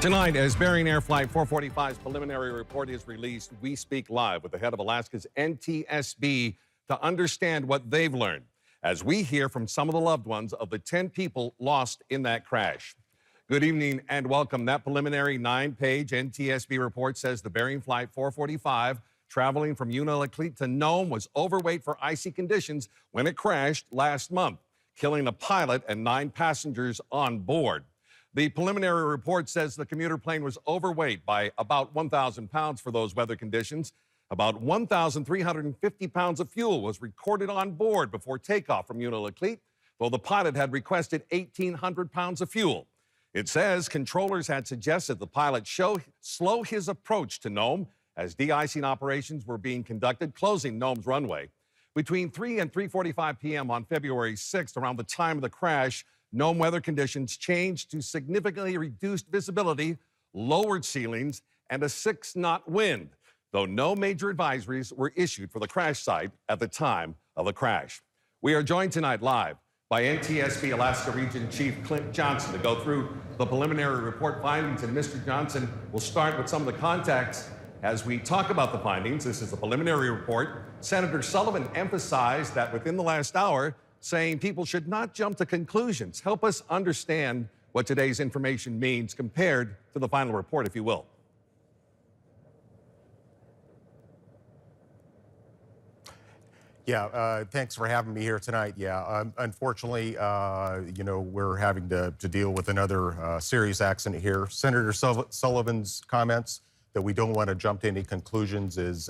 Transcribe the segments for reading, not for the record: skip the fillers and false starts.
Tonight, as Bering Air Flight 445's preliminary report is released, we speak live with the head of Alaska's NTSB to understand what they've learned as we hear from some of the loved ones of the 10 people lost in that crash. Good evening and welcome. That preliminary 9-page NTSB report says the Bering Flight 445 traveling from Unalakleet to Nome was overweight for icy conditions when it crashed last month, killing a pilot and 9 passengers on board. The preliminary report says the commuter plane was overweight by about 1,000 pounds for those weather conditions. About 1,350 pounds of fuel was recorded on board before takeoff from Unalakleet, though the pilot had requested 1,800 pounds of fuel. It says controllers had suggested the pilot slow his approach to Nome as de-icing operations were being conducted, closing Nome's runway. Between 3 and 3:45 p.m. on February 6th, around the time of the crash, Nome weather conditions changed to significantly reduced visibility, lowered ceilings, and a 6-knot wind, though no major advisories were issued for the crash site at the time of the crash. We are joined tonight live by NTSB Alaska Region Chief Clint Johnson to go through the preliminary report findings. And Mr. Johnson, we'll start with some of the context as we talk about the findings. This is the preliminary report. Senator Sullivan emphasized that within the last hour, saying people should not jump to conclusions. Help us understand what today's information means compared to the final report, if you will. Yeah, thanks for having me here tonight. Yeah, unfortunately, we're having to deal with another serious accident here. Senator Sullivan's comments that we don't want to jump to any conclusions is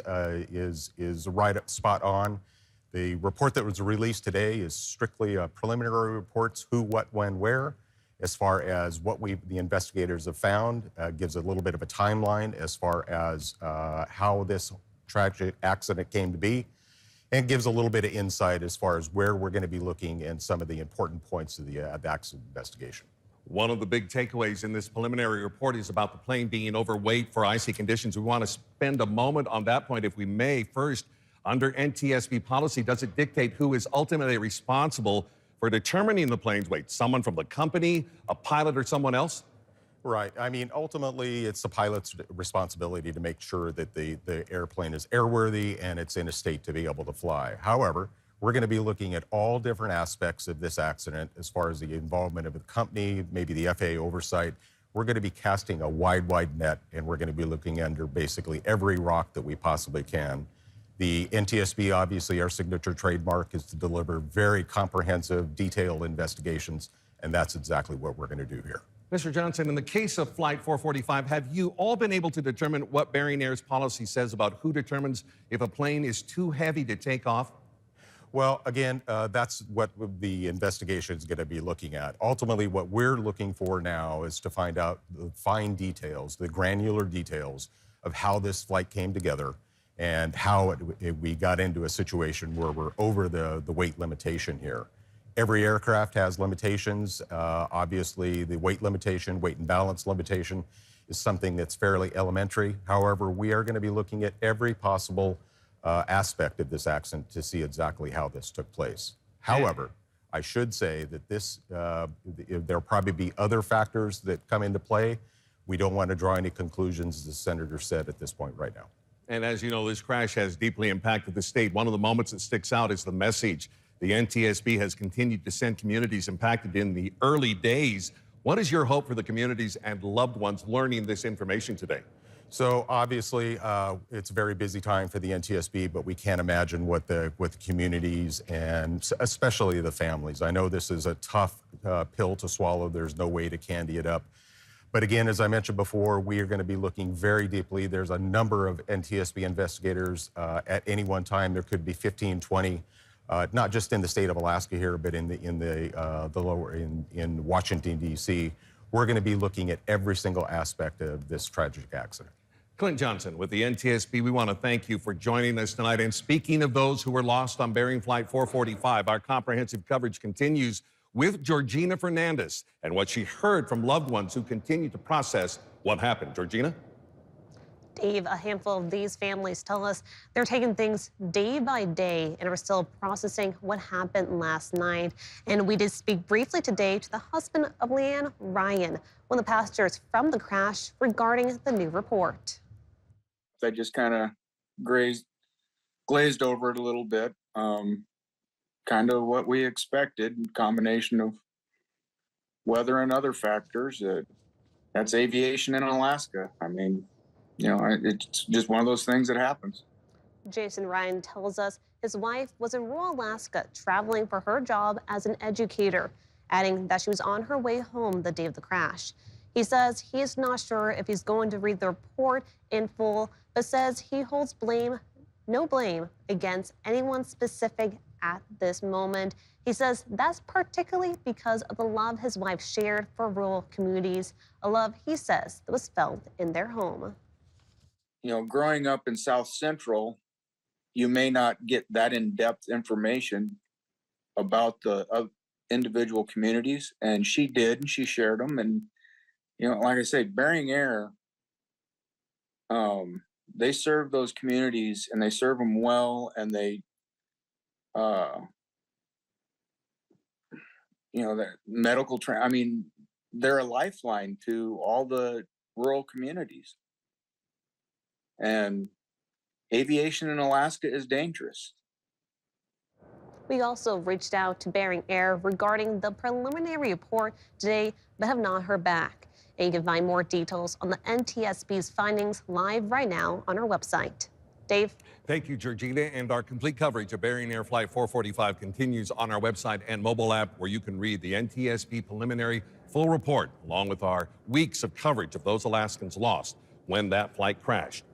right spot on. The report that was released today is strictly preliminary reports, who, what, when, where. As far as what the investigators have found, gives a little bit of a timeline as far as how this tragic accident came to be, and gives a little bit of insight as far as where we're going to be looking and some of the important points of the accident investigation. One of the big takeaways in this preliminary report is about the plane being overweight for icy conditions. We want to spend a moment on that point, if we may. First, under NTSB policy, does it dictate who is ultimately responsible for determining the plane's weight? Someone from the company, a pilot, or someone else? Right. I mean, ultimately, it's the pilot's responsibility to make sure that the airplane is airworthy and it's in a state to be able to fly. However, we're going to be looking at all different aspects of this accident as far as the involvement of the company, maybe the FAA oversight. We're going to be casting a wide net, and we're going to be looking under basically every rock that we possibly can. The NTSB, obviously, our signature trademark is to deliver very comprehensive, detailed investigations, and that's exactly what we're going to do here. Mr. Johnson, in the case of Flight 445, have you all been able to determine what Bering Air's policy says about who determines if a plane is too heavy to take off? Well, again, that's what the investigation is going to be looking at. Ultimately, what we're looking for now is to find out the fine details, the granular details of how this flight came together and how we got into a situation where we're over the weight limitation here. Every aircraft has limitations. Obviously, the weight limitation, weight and balance limitation is something that's fairly elementary. However, we are going to be looking at every possible aspect of this accident to see exactly how this took place. However, I should say that there'll probably be other factors that come into play. We don't want to draw any conclusions, as the senator said, at this point right now. And as you know, this crash has deeply impacted the state. One of the moments that sticks out is the message the NTSB has continued to send communities impacted in the early days. What is your hope for the communities and loved ones learning this information today? So obviously, it's a very busy time for the NTSB, but we can't imagine what the communities and especially the families. I know this is a tough pill to swallow. There's no way to candy it up. But again, as I mentioned before, we are going to be looking very deeply. There's a number of NTSB investigators. At any one time, there could be 15, 20, not just in the state of Alaska here, but in Washington, D.C. We're going to be looking at every single aspect of this tragic accident. Clint Johnson with the NTSB, we want to thank you for joining us tonight. And speaking of those who were lost on Bering Flight 445, our comprehensive coverage continues with Georgina Fernandez and what she heard from loved ones who continue to process what happened. Georgina? Dave, a handful of these families tell us they're taking things day by day and are still processing what happened last night. And we did speak briefly today to the husband of Leanne, Ryan, one of the passengers from the crash, regarding the new report. I just kind of glazed over it a little bit. Kind of what we expected, combination of weather and other factors. That's aviation in Alaska. I mean, it's just one of those things that happens. Jason Ryan tells us his wife was in rural Alaska traveling for her job as an educator, adding that she was on her way home the day of the crash. He says he is not sure if he's going to read the report in full, but says he holds no blame against anyone specific at this moment. He says that's particularly because of the love his wife shared for rural communities, a love he says that was felt in their home. Growing up in South Central, you may not get that in-depth information about the individual communities, and she did, and she shared them. And, like I say, Bering Air, they serve those communities, and they serve them well, and they, that medical they're a lifeline to all the rural communities. And aviation in Alaska is dangerous. We also reached out to Bering Air regarding the preliminary report today, but have not heard back. And you can find more details on the NTSB's findings live right now on our website. Dave? Thank you, Georgina. And our complete coverage of Bering Air Flight 445 continues on our website and mobile app, where you can read the NTSB preliminary full report, along with our weeks of coverage of those Alaskans lost when that flight crashed.